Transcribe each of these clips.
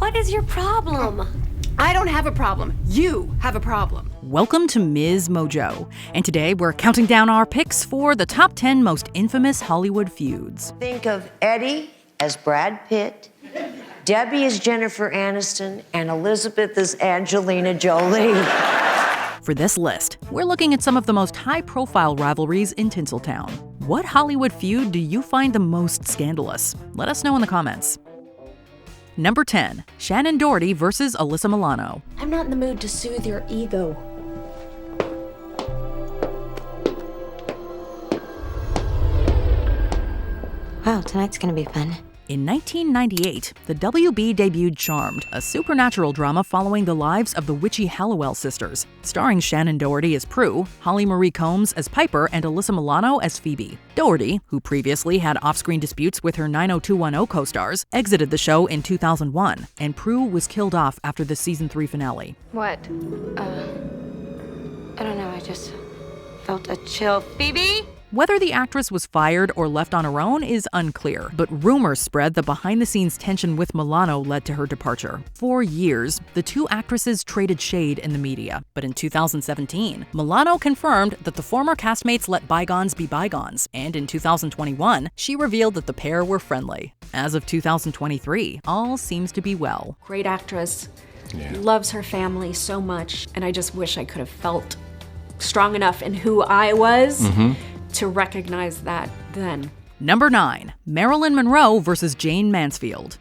What is your problem? I don't have a problem. You have a problem. Welcome to MsMojo, and today we're counting down our picks for the top 10 most infamous Hollywood feuds. Think of Eddie as Brad Pitt, Debbie as Jennifer Aniston, and Elizabeth as Angelina Jolie. For this list, we're looking at some of the most high-profile rivalries in Tinseltown. What Hollywood feud do you find the most scandalous? Let us know in the comments. Number 10, Shannen Doherty versus Alyssa Milano. I'm not in the mood to soothe your ego. Wow, tonight's gonna be fun. In 1998, the WB debuted Charmed, a supernatural drama following the lives of the witchy Halliwell sisters, starring Shannen Doherty as Prue, Holly Marie Combs as Piper, and Alyssa Milano as Phoebe. Doherty, who previously had off-screen disputes with her 90210 co-stars, exited the show in 2001, and Prue was killed off after the season 3 finale. What? I don't know, I just felt a chill. Phoebe? Whether the actress was fired or left on her own is unclear, but rumors spread that behind-the-scenes tension with Milano led to her departure. For years, the two actresses traded shade in the media, but in 2017, Milano confirmed that the former castmates let bygones be bygones, and in 2021, she revealed that the pair were friendly. As of 2023, all seems to be well. Great actress, loves her family so much, and I just wish I could have felt strong enough in who I was to recognize that then. Number 9, Marilyn Monroe versus Jayne Mansfield.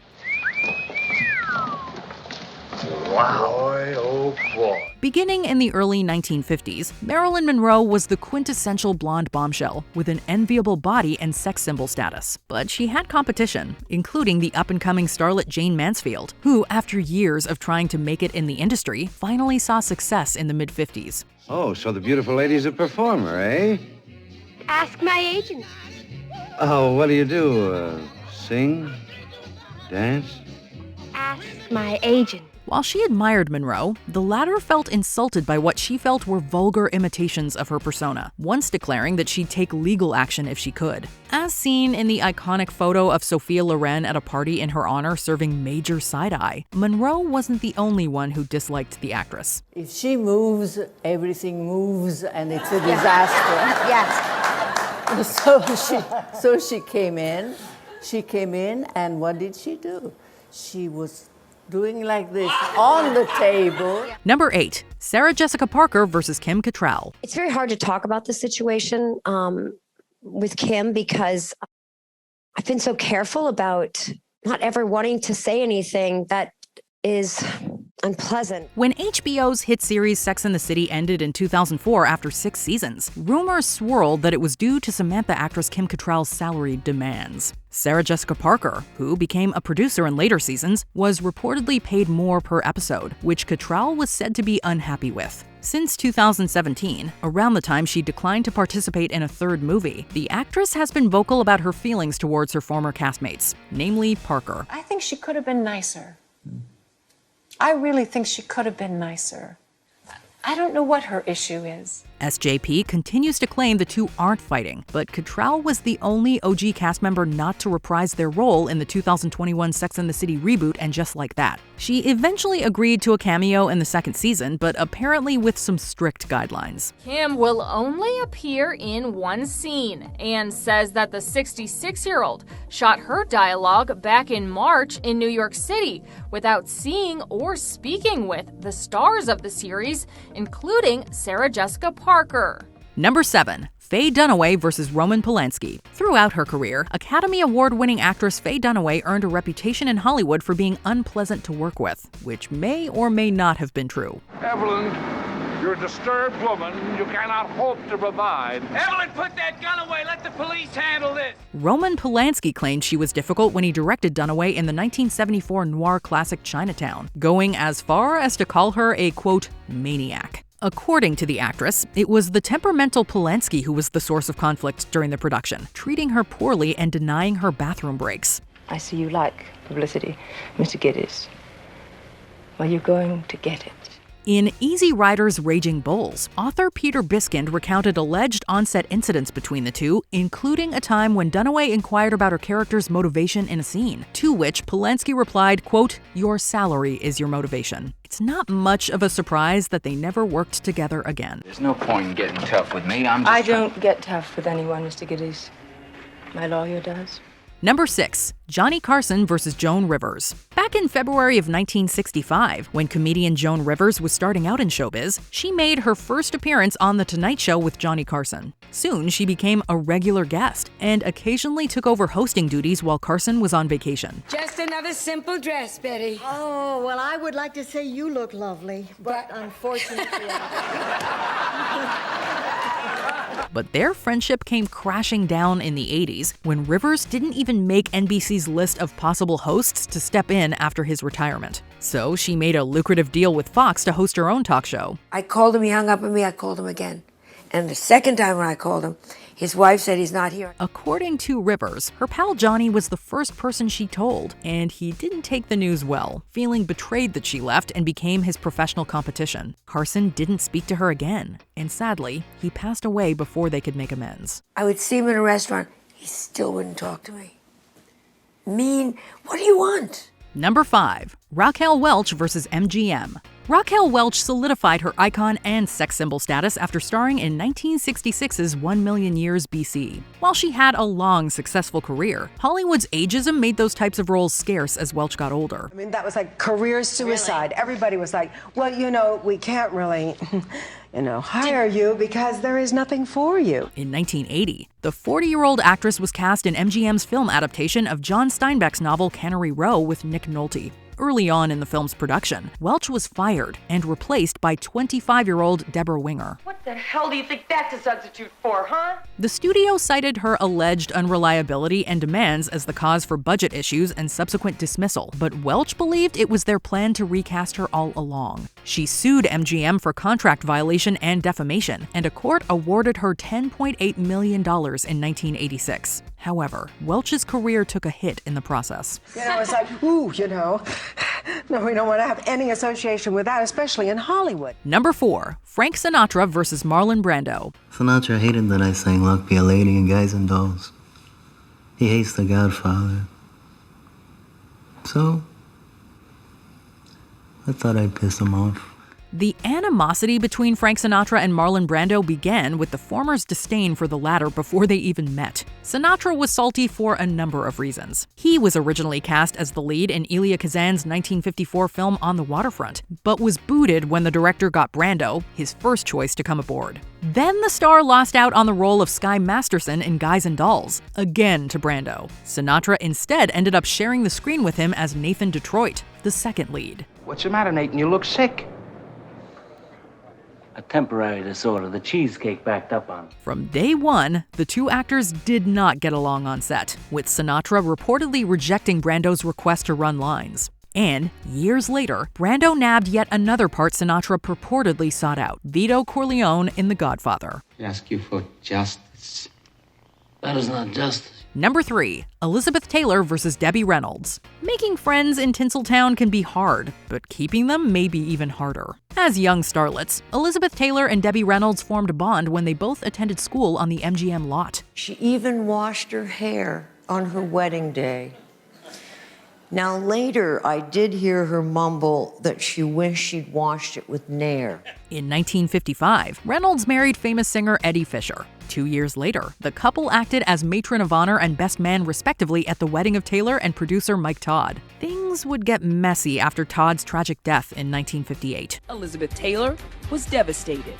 Wow. Boy, oh boy. Beginning in the early 1950s, Marilyn Monroe was the quintessential blonde bombshell with an enviable body and sex symbol status. But she had competition, including the up-and-coming starlet Jayne Mansfield, who, after years of trying to make it in the industry, finally saw success in the mid-50s. Oh, so the beautiful lady's a performer, eh? Ask my agent. Oh, what do? Sing? Dance? Ask my agent. While she admired Monroe, the latter felt insulted by what she felt were vulgar imitations of her persona, once declaring that she'd take legal action if she could. As seen in the iconic photo of Sophia Loren at a party in her honor serving major side-eye, Monroe wasn't the only one who disliked the actress. If she moves, everything moves, and it's a disaster. Yes. So she came in. She came in, and what did she do? She was doing like this on the table. Number 8, Sarah Jessica Parker versus Kim Cattrall. It's very hard to talk about the situation with Kim because I've been so careful about not ever wanting to say anything that is unpleasant. When HBO's hit series Sex and the City ended in 2004 after 6 seasons, rumors swirled that it was due to Samantha actress Kim Cattrall's salary demands. Sarah Jessica Parker, who became a producer in later seasons, was reportedly paid more per episode, which Cattrall was said to be unhappy with. Since 2017, around the time she declined to participate in a third movie, the actress has been vocal about her feelings towards her former castmates, namely Parker. I think she could have been nicer. I really think she could have been nicer. I don't know what her issue is. SJP continues to claim the two aren't fighting, but Cattrall was the only OG cast member not to reprise their role in the 2021 Sex and the City reboot And Just Like That. She eventually agreed to a cameo in the second season, but apparently with some strict guidelines. Kim will only appear in one scene and says that the 66-year-old shot her dialogue back in March in New York City without seeing or speaking with the stars of the series, including Sarah Jessica Parker. Number 7, Faye Dunaway versus Roman Polanski. Throughout her career, Academy Award-winning actress Faye Dunaway earned a reputation in Hollywood for being unpleasant to work with, which may or may not have been true. Evelyn, you're a disturbed woman. You cannot hope to provide. Evelyn, put that gun away. Let the police handle this. Roman Polanski claimed she was difficult when he directed Dunaway in the 1974 noir classic Chinatown, going as far as to call her a, quote, maniac. According to the actress, it was the temperamental Polanski who was the source of conflict during the production, treating her poorly and denying her bathroom breaks. I see you like publicity, Mr. Geddes. Well, you're going to get it. In Easy Rider's Raging Bulls, author Peter Biskind recounted alleged on-set incidents between the two, including a time when Dunaway inquired about her character's motivation in a scene, to which Polanski replied, quote, "Your salary is your motivation." It's not much of a surprise that they never worked together again. There's no point in getting tough with me. I don't get tough with anyone, Mr. Giddys. My lawyer does. Number 6. Johnny Carson versus Joan Rivers. Back in February of 1965, when comedian Joan Rivers was starting out in showbiz, she made her first appearance on The Tonight Show with Johnny Carson. Soon, she became a regular guest and occasionally took over hosting duties while Carson was on vacation. Just another simple dress, Betty. Oh, well, I would like to say you look lovely, but unfortunately... But their friendship came crashing down in the 80s when Rivers didn't even make NBC's list of possible hosts to step in after his retirement. So she made a lucrative deal with Fox to host her own talk show. I called him, he hung up on me, I called him again. And the second time when I called him, his wife said he's not here. According to Rivers, her pal Johnny was the first person she told, and he didn't take the news well, feeling betrayed that she left and became his professional competition. Carson didn't speak to her again, and sadly, he passed away before they could make amends. I would see him in a restaurant, he still wouldn't talk to me. Mean, what do you want? Number 5. Raquel Welch versus MGM. Raquel Welch solidified her icon and sex symbol status after starring in 1966's 1 Million Years BC. While she had a long, successful career, Hollywood's ageism made those types of roles scarce as Welch got older. I mean, that was like career suicide. Really? Everybody was like, well, you know, we can't really, hire you because there is nothing for you. In 1980, the 40-year-old actress was cast in MGM's film adaptation of John Steinbeck's novel Cannery Row with Nick Nolte. Early on in the film's production, Welch was fired and replaced by 25-year-old Deborah Winger. What the hell do you think that's a substitute for, huh? The studio cited her alleged unreliability and demands as the cause for budget issues and subsequent dismissal, but Welch believed it was their plan to recast her all along. She sued MGM for contract violation and defamation, and a court awarded her $10.8 million in 1986. However, Welch's career took a hit in the process. It's like, ooh, no, we don't want to have any association with that, especially in Hollywood. Number 4. Frank Sinatra versus Marlon Brando. Sinatra hated that I sang Luck Be a Lady and Guys and Dolls. He hates The Godfather. So, I thought I'd piss him off. The animosity between Frank Sinatra and Marlon Brando began with the former's disdain for the latter before they even met. Sinatra was salty for a number of reasons. He was originally cast as the lead in Elia Kazan's 1954 film On the Waterfront, but was booted when the director got Brando, his first choice, to come aboard. Then the star lost out on the role of Sky Masterson in Guys and Dolls, again to Brando. Sinatra instead ended up sharing the screen with him as Nathan Detroit, the second lead. What's the matter, Nathan? You look sick. A temporary disorder, the cheesecake backed up on. From day one, the two actors did not get along on set, with Sinatra reportedly rejecting Brando's request to run lines. And, years later, Brando nabbed yet another part Sinatra purportedly sought out, Vito Corleone in The Godfather. I ask you for justice. That is not justice. Number 3. Elizabeth Taylor versus Debbie Reynolds. Making friends in Tinseltown can be hard, but keeping them may be even harder. As young starlets, Elizabeth Taylor and Debbie Reynolds formed a bond when they both attended school on the MGM lot. She even washed her hair on her wedding day. Now later, I did hear her mumble that she wished she'd washed it with Nair. In 1955, Reynolds married famous singer Eddie Fisher. 2 years later, the couple acted as matron of honor and best man respectively at the wedding of Taylor and producer Mike Todd. Things would get messy after Todd's tragic death in 1958. Elizabeth Taylor was devastated.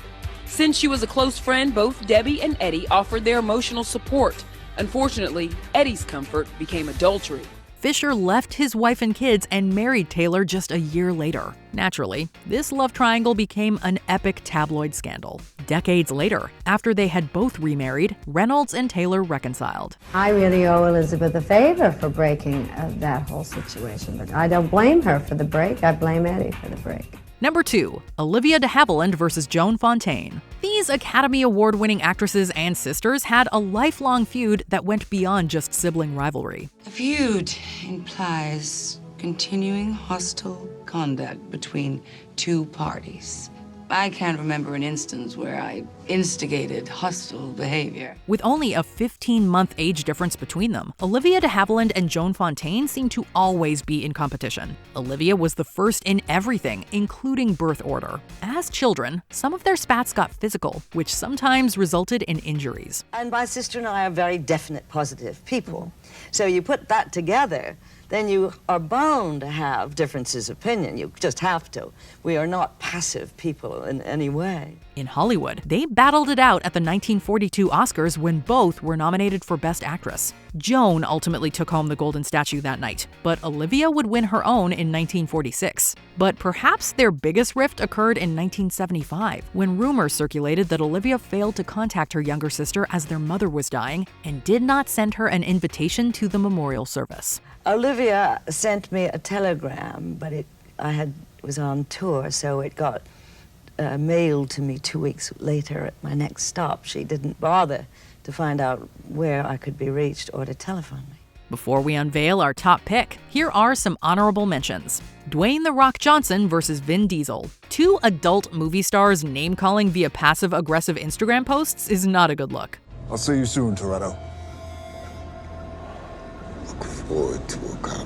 Since she was a close friend, both Debbie and Eddie offered their emotional support. Unfortunately, Eddie's comfort became adultery. Fisher left his wife and kids and married Taylor just a year later. Naturally, this love triangle became an epic tabloid scandal. Decades later, after they had both remarried, Reynolds and Taylor reconciled. I really owe Elizabeth a favor for breaking that whole situation, but I don't blame her for the break. I blame Eddie for the break. Number 2. Olivia de Havilland versus Joan Fontaine. These Academy Award-winning actresses and sisters had a lifelong feud that went beyond just sibling rivalry. A feud implies continuing hostile conduct between two parties. I can't remember an instance where I instigated hostile behavior. With only a 15-month age difference between them, Olivia de Havilland and Joan Fontaine seemed to always be in competition. Olivia was the first in everything, including birth order. As children, some of their spats got physical, which sometimes resulted in injuries. And my sister and I are very definite, positive people. So you put that together, then you are bound to have differences of opinion. You just have to. We are not passive people in any way. In Hollywood, they battled it out at the 1942 Oscars when both were nominated for Best Actress. Joan ultimately took home the Golden Statue that night, but Olivia would win her own in 1946. But perhaps their biggest rift occurred in 1975, when rumors circulated that Olivia failed to contact her younger sister as their mother was dying and did not send her an invitation to the memorial service. Olivia sent me a telegram, but was on tour, so it got mailed to me 2 weeks later at my next stop. She didn't bother to find out where I could be reached or to telephone me. Before we unveil our top pick, here are some honorable mentions. Dwayne "The Rock" Johnson versus Vin Diesel. Two adult movie stars name-calling via passive-aggressive Instagram posts is not a good look. I'll see you soon, Toretto. Look forward to a cop.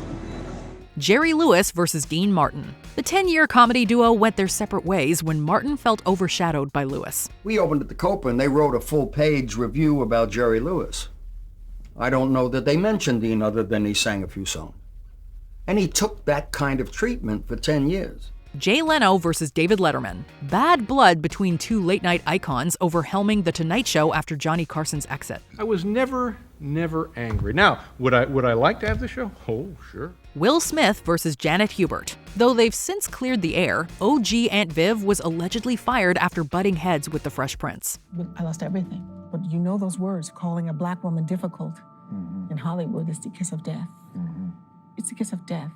Jerry Lewis versus Dean Martin. The 10-year comedy duo went their separate ways when Martin felt overshadowed by Lewis. We opened at the Copa and they wrote a full-page review about Jerry Lewis. I don't know that they mentioned Dean other than he sang a few songs. And he took that kind of treatment for 10 years. Jay Leno versus David Letterman. Bad blood between two late-night icons over helming The Tonight Show after Johnny Carson's exit. I was never angry. Now, would I like to have the show? Oh, sure. Will Smith versus Janet Hubert. Though they've since cleared the air, OG Aunt Viv was allegedly fired after butting heads with the Fresh Prince. I lost everything. But you know those words, calling a black woman difficult in Hollywood is the kiss of death. It's the kiss of death.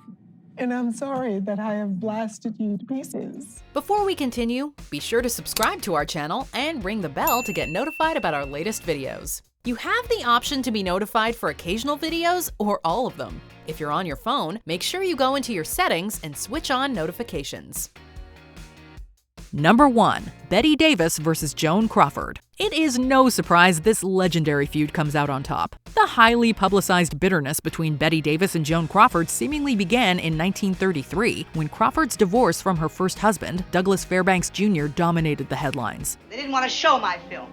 And I'm sorry that I have blasted you to pieces. Before we continue, be sure to subscribe to our channel and ring the bell to get notified about our latest videos. You have the option to be notified for occasional videos or all of them. If you're on your phone, make sure you go into your settings and switch on notifications. Number 1. Bette Davis versus Joan Crawford. It is no surprise this legendary feud comes out on top. The highly publicized bitterness between Bette Davis and Joan Crawford seemingly began in 1933, when Crawford's divorce from her first husband, Douglas Fairbanks Jr., dominated the headlines. They didn't want to show my film.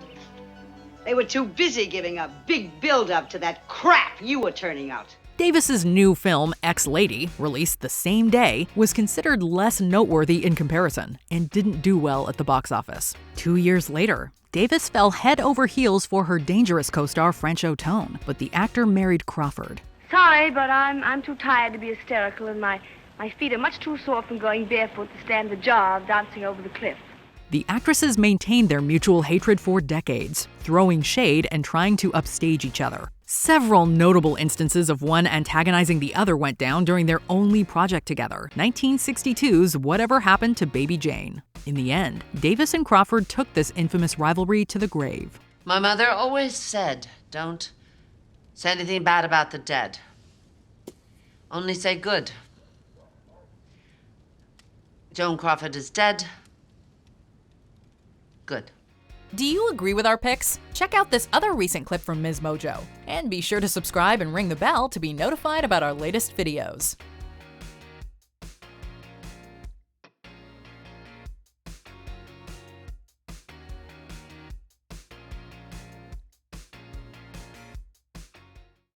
They were too busy giving a big build-up to that crap you were turning out. Davis's new film, Ex-Lady, released the same day, was considered less noteworthy in comparison and didn't do well at the box office. 2 years later, Davis fell head over heels for her Dangerous co-star Franchot Tone, but the actor married Crawford. Sorry, but I'm too tired to be hysterical, and my feet are much too sore from going barefoot to stand the jar of dancing over the cliff. The actresses maintained their mutual hatred for decades, throwing shade and trying to upstage each other. Several notable instances of one antagonizing the other went down during their only project together, 1962's Whatever Happened to Baby Jane. In the end, Davis and Crawford took this infamous rivalry to the grave. My mother always said, don't say anything bad about the dead. Only say good. Joan Crawford is dead. Good. Do you agree with our picks? Check out this other recent clip from MsMojo. And be sure to subscribe and ring the bell to be notified about our latest videos.